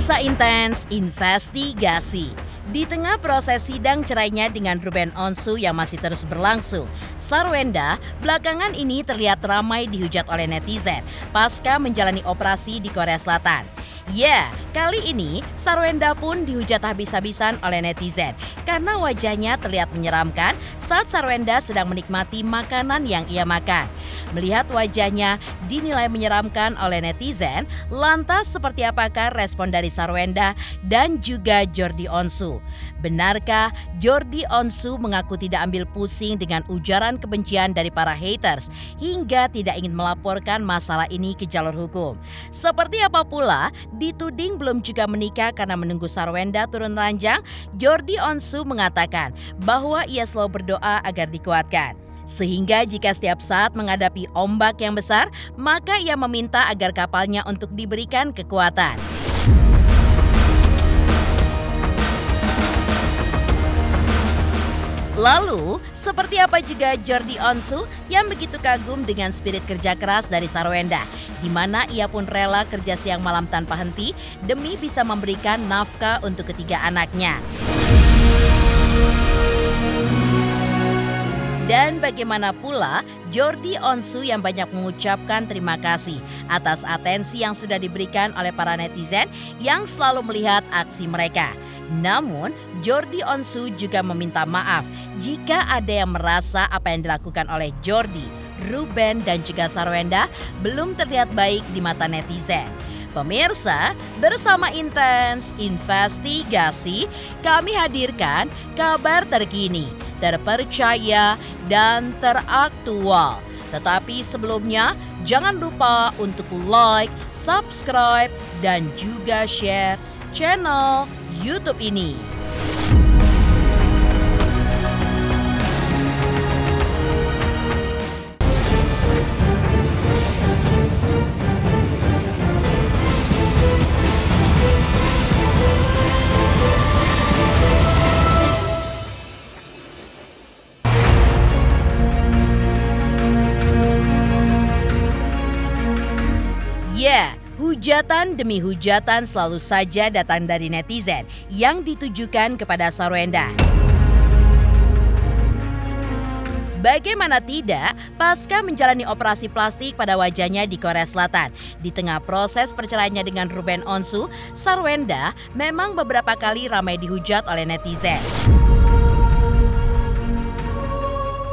Kisah intens investigasi. Di tengah proses sidang cerainya dengan Ruben Onsu yang masih terus berlangsung, Sarwenda belakangan ini terlihat ramai dihujat oleh netizen pasca menjalani operasi di Korea Selatan. Ya, kali ini Sarwenda pun dihujat habis-habisan oleh netizen karena wajahnya terlihat menyeramkan saat Sarwenda sedang menikmati makanan yang ia makan. Melihat wajahnya dinilai menyeramkan oleh netizen, lantas seperti apakah respon dari Sarwenda dan juga Jordi Onsu? Benarkah Jordi Onsu mengaku tidak ambil pusing dengan ujaran kebencian dari para haters hingga tidak ingin melaporkan masalah ini ke jalur hukum? Seperti apa pula dituding belum juga menikah karena menunggu Sarwenda turun ranjang, Jordi Onsu mengatakan bahwa ia selalu berdoa agar dikuatkan. Sehingga jika setiap saat menghadapi ombak yang besar, maka ia meminta agar kapalnya untuk diberikan kekuatan. Lalu, seperti apa juga Jordi Onsu yang begitu kagum dengan spirit kerja keras dari Sarwenda, di mana ia pun rela kerja siang malam tanpa henti demi bisa memberikan nafkah untuk ketiga anaknya. Dan bagaimana pula Jordi Onsu yang banyak mengucapkan terima kasih atas atensi yang sudah diberikan oleh para netizen yang selalu melihat aksi mereka. Namun, Jordi Onsu juga meminta maaf jika ada yang merasa apa yang dilakukan oleh Jordi, Ruben, dan juga Sarwenda belum terlihat baik di mata netizen. Pemirsa, bersama Intens Investigasi, kami hadirkan kabar terkini, terpercaya, dan teraktual. Tetapi sebelumnya, jangan lupa untuk like, subscribe, dan juga share channel YouTube ini. Ya, hujatan demi hujatan selalu saja datang dari netizen yang ditujukan kepada Sarwenda. Bagaimana tidak, pasca menjalani operasi plastik pada wajahnya di Korea Selatan, di tengah proses perceraiannya dengan Ruben Onsu, Sarwenda memang beberapa kali ramai dihujat oleh netizen.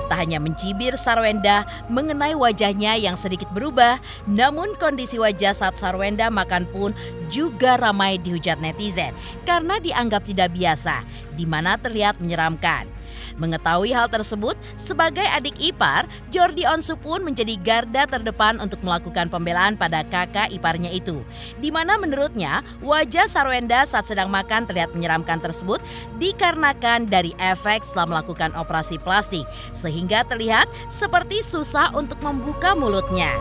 Tak hanya mencibir Sarwenda mengenai wajahnya yang sedikit berubah, namun kondisi wajah saat Sarwenda makan pun juga ramai dihujat netizen karena dianggap tidak biasa, di mana terlihat menyeramkan. Mengetahui hal tersebut, sebagai adik ipar, Jordi Onsu pun menjadi garda terdepan untuk melakukan pembelaan pada kakak iparnya itu. Di mana menurutnya, wajah Sarwenda saat sedang makan terlihat menyeramkan tersebut dikarenakan dari efek setelah melakukan operasi plastik, sehingga terlihat seperti susah untuk membuka mulutnya.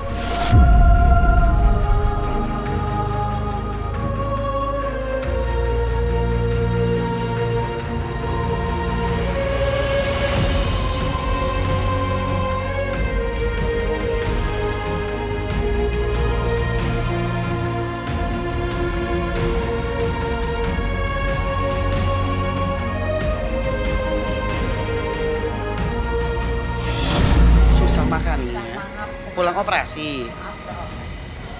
Pulang operasi.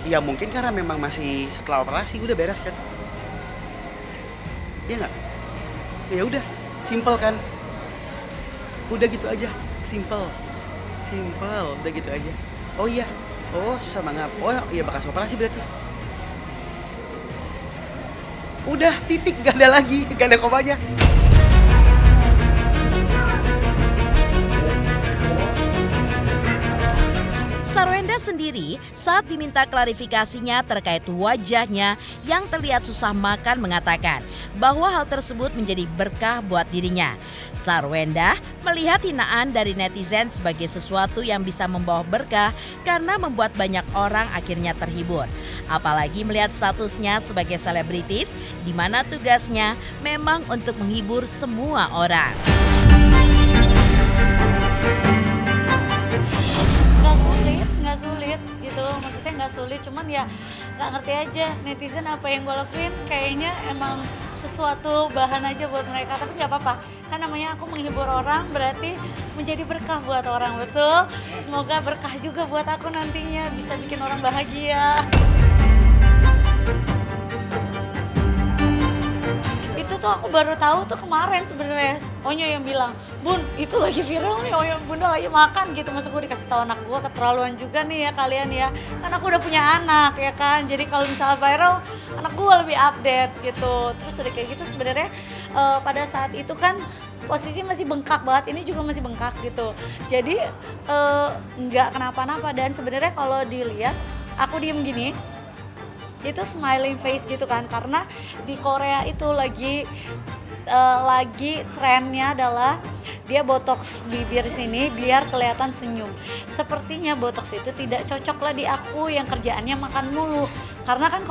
Ya mungkin karena memang masih setelah operasi udah beres kan. Iya nggak? Ya udah, simple kan. Udah gitu aja, simple, udah gitu aja. Oh iya, oh susah banget. Oh iya bekas operasi berarti. Udah titik, gak ada lagi, gak ada komanya. Sarwenda sendiri saat diminta klarifikasinya terkait wajahnya yang terlihat susah makan mengatakan bahwa hal tersebut menjadi berkah buat dirinya. Sarwenda melihat hinaan dari netizen sebagai sesuatu yang bisa membawa berkah karena membuat banyak orang akhirnya terhibur. Apalagi melihat statusnya sebagai selebritis di mana tugasnya memang untuk menghibur semua orang. Nggak sulit. sulit gitu, maksudnya nggak sulit, cuman ya nggak ngerti aja netizen apa yang gue lakuin kayaknya emang sesuatu bahan aja buat mereka, tapi nggak apa-apa kan namanya aku menghibur orang berarti menjadi berkah buat orang, betul. Semoga berkah juga buat aku nantinya, bisa bikin orang bahagia. Itu tuh aku baru tahu tuh kemarin sebenarnya. Onyo yang bilang, "Bun, itu lagi viral nih, Onyo Bunda lagi makan," gitu. Masa gue dikasih tahu anak gue, keterlaluan juga nih ya kalian ya. Kan aku udah punya anak ya kan. Jadi kalau misalnya viral, anak gue lebih update gitu. Terus udah kayak gitu sebenarnya pada saat itu kan posisi masih bengkak banget, ini juga masih bengkak gitu. Jadi nggak kenapa-napa, dan sebenarnya kalau dilihat aku diem gini, itu smiling face gitu kan, karena di Korea itu lagi trennya adalah dia botox bibir sini biar kelihatan senyum. Sepertinya botox itu tidak cocok lah di aku yang kerjaannya makan mulu, karena kan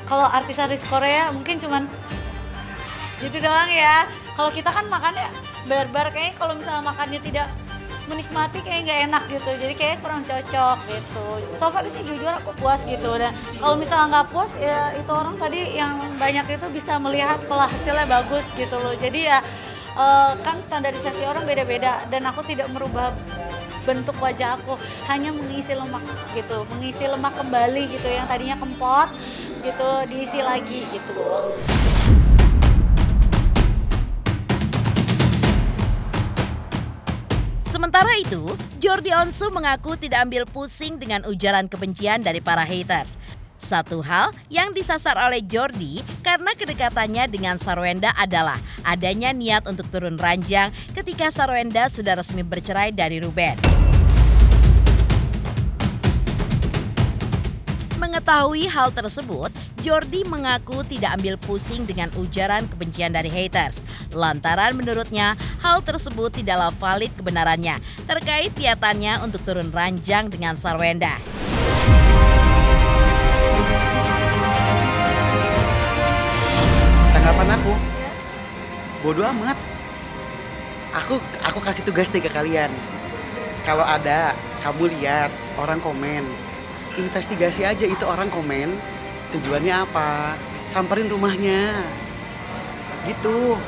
kalau artis-artis Korea mungkin cuman gitu doang ya. Kalau kita kan makannya barbar, kayaknya kalau misalnya makannya tidak menikmati kayak nggak enak gitu, jadi kayak kurang cocok gitu. So far sih jujur aku puas gitu, dan kalau misalnya nggak puas ya itu orang tadi yang banyak itu bisa melihat kalau hasilnya bagus gitu loh. Jadi ya kan standarisasi orang beda-beda, dan aku tidak merubah bentuk wajah aku, hanya mengisi lemak gitu, mengisi lemak kembali gitu, yang tadinya kempot gitu diisi lagi gitu loh. Sementara itu, Jordi Onsu mengaku tidak ambil pusing dengan ujaran kebencian dari para haters. Satu hal yang disasar oleh Jordi karena kedekatannya dengan Sarwenda adalah adanya niat untuk turun ranjang ketika Sarwenda sudah resmi bercerai dari Ruben. Mengetahui hal tersebut, Jordi mengaku tidak ambil pusing dengan ujaran kebencian dari haters. Lantaran menurutnya hal tersebut tidaklah valid kebenarannya terkait niatannya untuk turun ranjang dengan Sarwenda. Tanggapan aku, bodo amat. Aku kasih tugas deh ke kalian. Kalau ada, kamu lihat orang komen, investigasi aja itu orang komen, tujuannya apa, samperin rumahnya, gitu.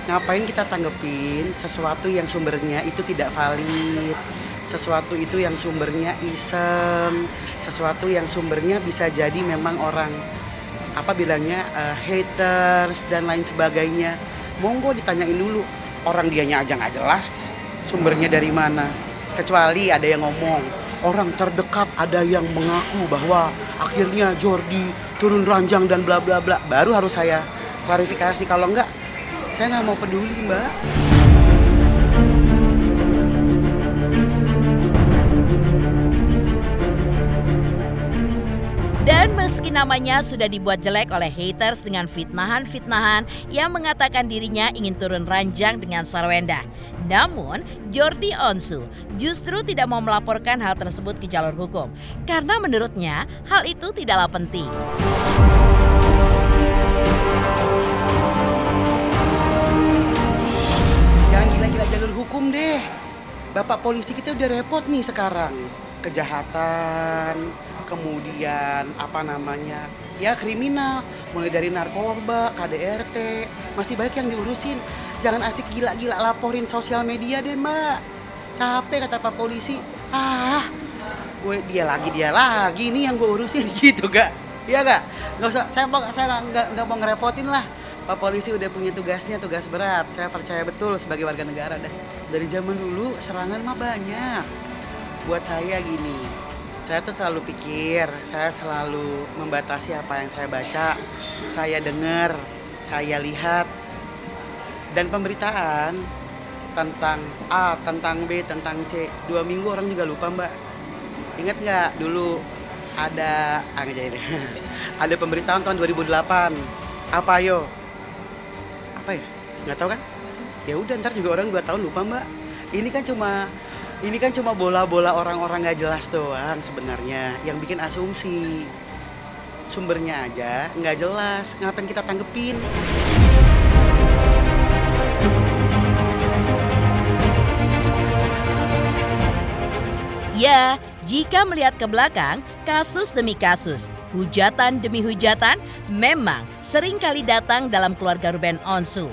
Ngapain kita tanggepin sesuatu yang sumbernya itu tidak valid, sesuatu itu yang sumbernya iseng, sesuatu yang sumbernya bisa jadi memang orang apa bilangnya haters dan lain sebagainya. Monggo ditanyain dulu, orang dianya aja nggak jelas sumbernya dari mana, kecuali ada yang ngomong orang terdekat, ada yang mengaku bahwa akhirnya Jordi turun ranjang dan bla bla bla, baru harus saya klarifikasi. Kalau enggak, saya nggak mau peduli, Mbak. Dan meski namanya sudah dibuat jelek oleh haters dengan fitnahan-fitnahan yang mengatakan dirinya ingin turun ranjang dengan Sarwenda, namun Jordi Onsu justru tidak mau melaporkan hal tersebut ke jalur hukum karena menurutnya hal itu tidaklah penting. Jangan gila-gila jalur hukum deh. Bapak polisi kita udah repot nih sekarang. Kejahatan, kemudian apa namanya, ya kriminal, mulai dari narkoba, KDRT, masih banyak yang diurusin. Jangan asik gila-gila laporin sosial media deh, Mbak. Capek kata Pak polisi. Dia lagi nih yang gue urusin gitu gak? Iya gak? Nggak usah, saya nggak mau ngerepotin lah. Pak polisi udah punya tugasnya, tugas berat. Saya percaya betul sebagai warga negara dah. Dari zaman dulu serangan mah banyak. Buat saya gini, saya tuh selalu pikir, saya selalu membatasi apa yang saya baca, saya dengar, saya lihat. Dan pemberitaan tentang A, tentang B, tentang C, 2 minggu orang juga lupa, Mbak. Ingat nggak dulu ada ada pemberitaan tahun 2008. Apa yo? Apa ya? Nggak tahu kan? Ya udah, ntar juga orang 2 tahun lupa, Mbak. Ini kan cuma bola-bola orang-orang nggak jelas doang sebenarnya yang bikin asumsi. Sumbernya aja nggak jelas, ngapain kita tanggepin? Ya, Jika melihat ke belakang, kasus demi kasus, hujatan demi hujatan memang seringkali datang dalam keluarga Ruben Onsu.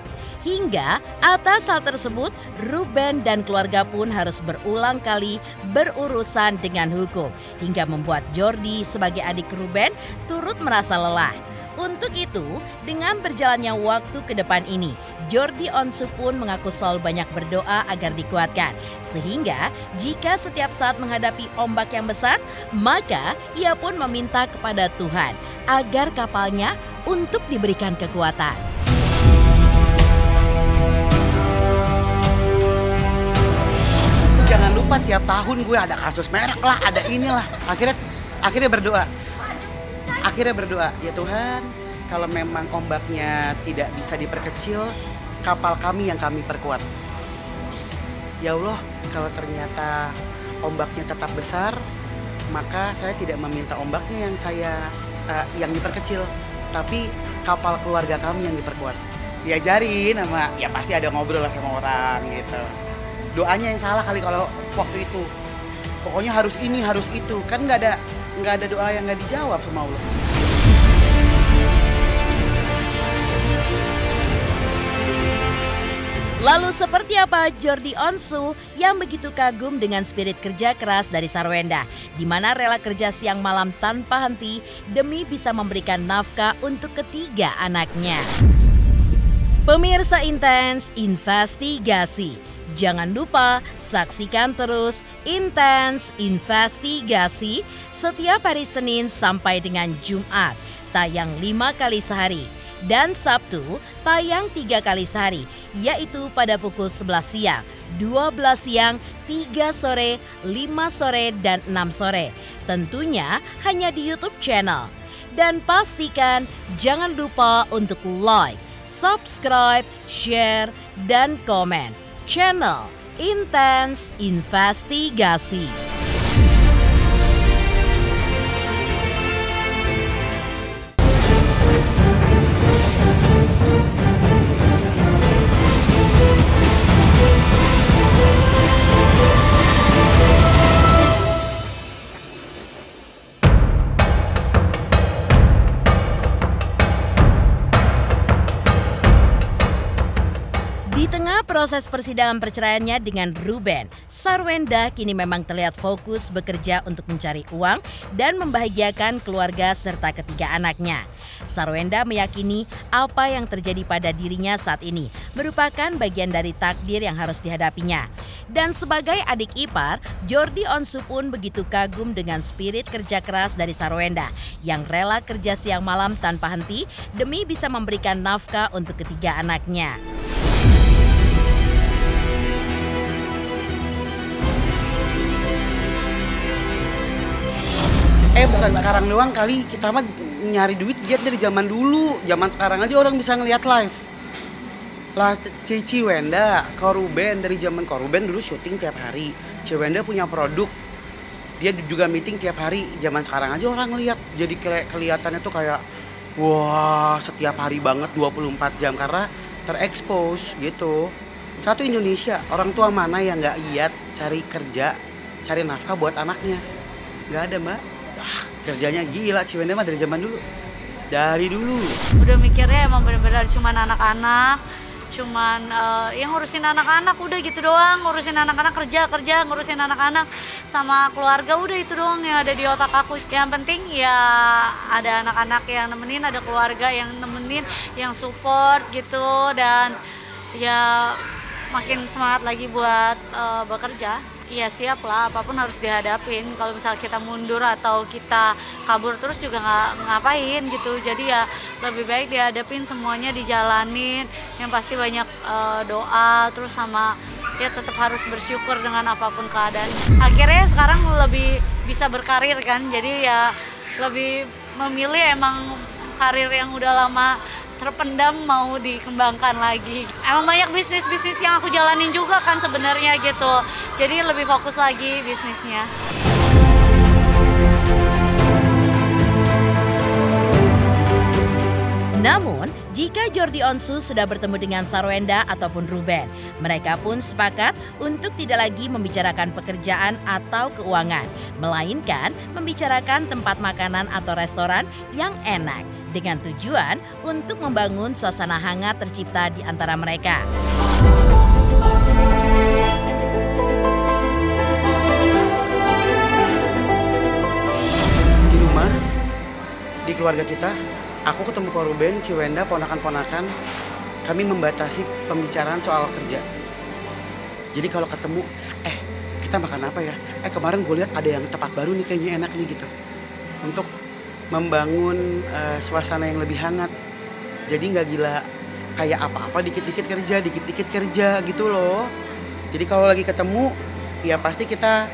Hingga atas hal tersebut, Ruben dan keluarga pun harus berulang kali berurusan dengan hukum. Hingga membuat Jordi sebagai adik Ruben turut merasa lelah. Untuk itu, dengan berjalannya waktu ke depan ini, Jordi Onsu pun mengaku selalu banyak berdoa agar dikuatkan. Sehingga jika setiap saat menghadapi ombak yang besar, maka ia pun meminta kepada Tuhan agar kapalnya untuk diberikan kekuatan. Jangan lupa tiap tahun gue ada kasus merek lah, ada inilah. Akhirnya berdoa. Ya Tuhan, kalau memang ombaknya tidak bisa diperkecil, kapal kami yang kami perkuat. Ya Allah, kalau ternyata ombaknya tetap besar, maka saya tidak meminta ombaknya yang diperkecil, tapi kapal keluarga kami yang diperkuat. Diajarin sama, ya pasti ada ngobrol lah sama orang gitu. Doanya yang salah kali kalau waktu itu. Pokoknya harus ini, harus itu. Kan nggak ada doa yang nggak dijawab sama Allah. Lalu seperti apa Jordi Onsu yang begitu kagum dengan spirit kerja keras dari Sarwenda, di mana rela kerja siang malam tanpa henti demi bisa memberikan nafkah untuk ketiga anaknya. Pemirsa Intens Investigasi, jangan lupa saksikan terus Intens Investigasi setiap hari Senin sampai dengan Jumat, tayang 5 kali sehari. Dan Sabtu tayang 3 kali sehari, yaitu pada pukul 11 siang, 12 siang, 3 sore, 5 sore, dan 6 sore. Tentunya hanya di YouTube channel. Dan pastikan jangan lupa untuk like, subscribe, share, dan komen channel Intens Investigasi. Di tengah proses persidangan perceraiannya dengan Ruben, Sarwenda kini memang terlihat fokus bekerja untuk mencari uang dan membahagiakan keluarga serta ketiga anaknya. Sarwenda meyakini apa yang terjadi pada dirinya saat ini merupakan bagian dari takdir yang harus dihadapinya. Dan sebagai adik ipar, Jordi Onsu pun begitu kagum dengan spirit kerja keras dari Sarwenda yang rela kerja siang malam tanpa henti demi bisa memberikan nafkah untuk ketiga anaknya. Bukan sekarang doang kali, kita mah nyari duit giat dari zaman dulu. Zaman sekarang aja orang bisa ngelihat live. Lah Ciwenda, Koruben, dari zaman Koruben dulu syuting tiap hari. Ciwenda punya produk, dia juga meeting tiap hari. Zaman sekarang aja orang ngelihat, jadi kelihatannya tuh kayak wah setiap hari banget 24 jam karena terekspos gitu. Satu Indonesia, orang tua mana yang nggak giat cari kerja, cari nafkah buat anaknya? Nggak ada mbak. Wah, kerjanya gila Ciwenda mah dari zaman dulu. Dari dulu. Udah mikirnya emang bener-bener cuman anak-anak, cuman yang ngurusin anak-anak udah gitu doang, ngurusin anak-anak kerja, ngurusin anak-anak sama keluarga udah itu doang yang ada di otak aku. Yang penting ya ada anak-anak yang nemenin, ada keluarga yang nemenin, yang support gitu dan ya makin semangat lagi buat bekerja. Iya siap lah, apapun harus dihadapin. Kalau misalnya kita mundur atau kita kabur terus juga nggak ngapain gitu. Jadi ya lebih baik dihadapin semuanya, dijalanin. Yang pasti banyak doa, terus sama ya tetap harus bersyukur dengan apapun keadaan. Akhirnya sekarang lebih bisa berkarir kan, jadi ya lebih memilih emang karir yang udah lama terpendam mau dikembangkan lagi. Emang banyak bisnis-bisnis yang aku jalanin juga kan sebenarnya gitu. Jadi lebih fokus lagi bisnisnya. Namun, jika Jordi Onsu sudah bertemu dengan Sarwenda ataupun Ruben, mereka pun sepakat untuk tidak lagi membicarakan pekerjaan atau keuangan. melainkan membicarakan tempat makanan atau restoran yang enak dengan tujuan untuk membangun suasana hangat tercipta di antara mereka. Di rumah, di keluarga kita, aku ketemu Ko Ruben, Ciwenda, ponakan-ponakan, kami membatasi pembicaraan soal kerja. Jadi kalau ketemu, kita makan apa ya? Kemarin gue lihat ada yang tempat baru nih kayaknya enak nih gitu. Untuk membangun suasana yang lebih hangat. Jadi nggak gila kayak apa-apa dikit-dikit kerja gitu loh. Jadi kalau lagi ketemu, ya pasti kita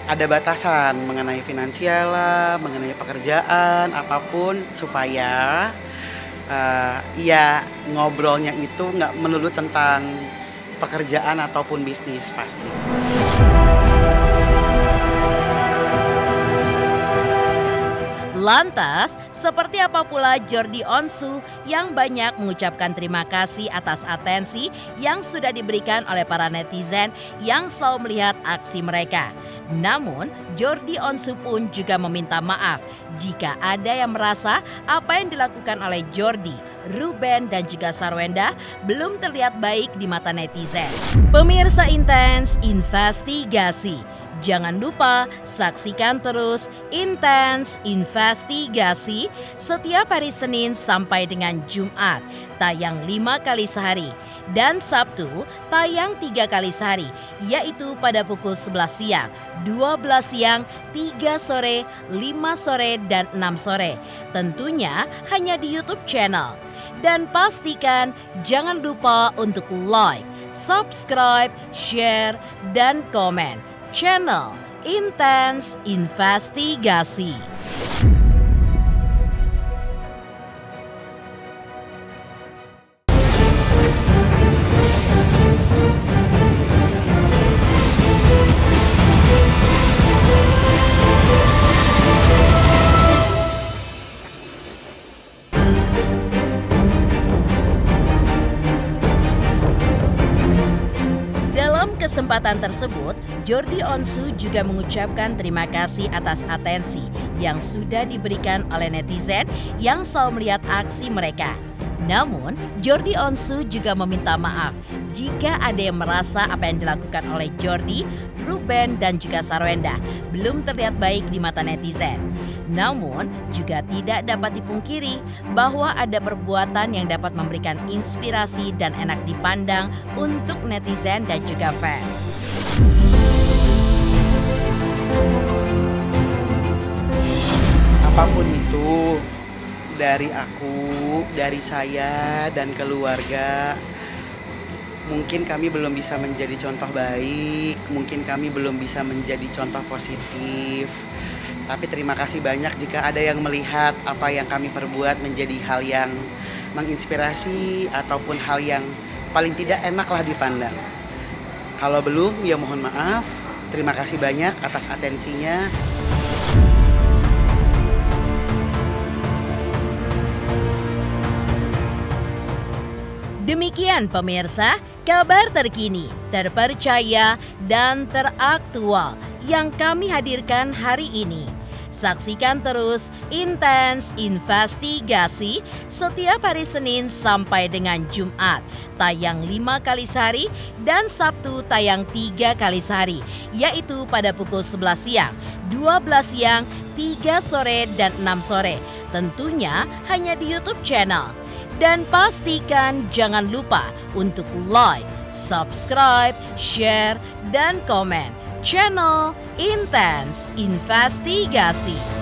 ada batasan mengenai finansial lah, mengenai pekerjaan, apapun supaya ya ngobrolnya itu nggak melulu tentang pekerjaan ataupun bisnis pasti. Lantas, seperti apa pula Jordi Onsu yang banyak mengucapkan terima kasih atas atensi yang sudah diberikan oleh para netizen yang selalu melihat aksi mereka. Namun, Jordi Onsu pun juga meminta maaf jika ada yang merasa apa yang dilakukan oleh Jordi, Ruben, dan juga Sarwenda belum terlihat baik di mata netizen. Pemirsa Intens Investigasi, jangan lupa saksikan terus Intens Investigasi setiap hari Senin sampai dengan Jumat, tayang 5 kali sehari. Dan Sabtu tayang 3 kali sehari, yaitu pada pukul 11 siang, 12 siang, 3 sore, 5 sore, dan 6 sore. Tentunya hanya di YouTube channel. Dan pastikan jangan lupa untuk like, subscribe, share, dan komen channel Intens Investigasi. Kesempatan tersebut, Jordi Onsu juga mengucapkan terima kasih atas atensi yang sudah diberikan oleh netizen yang selalu melihat aksi mereka. Namun, Jordi Onsu juga meminta maaf jika ada yang merasa apa yang dilakukan oleh Jordi, Ruben, dan juga Sarwenda belum terlihat baik di mata netizen. Namun, juga tidak dapat dipungkiri bahwa ada perbuatan yang dapat memberikan inspirasi dan enak dipandang untuk netizen dan juga fans. Apapun itu, dari aku, dari saya, dan keluarga, mungkin kami belum bisa menjadi contoh baik, mungkin kami belum bisa menjadi contoh positif. Tapi terima kasih banyak jika ada yang melihat apa yang kami perbuat menjadi hal yang menginspirasi ataupun hal yang paling tidak enaklah dipandang. Kalau belum, ya mohon maaf. Terima kasih banyak atas atensinya. Demikian pemirsa, kabar terkini, terpercaya, dan teraktual yang kami hadirkan hari ini. Saksikan terus Intens Investigasi setiap hari Senin sampai dengan Jumat, tayang 5 kali sehari, dan Sabtu tayang 3 kali sehari, yaitu pada pukul 11 siang, 12 siang, 3 sore, dan 6 sore. Tentunya hanya di YouTube channel. Dan pastikan jangan lupa untuk like, subscribe, share, dan komen channel Intens Investigasi.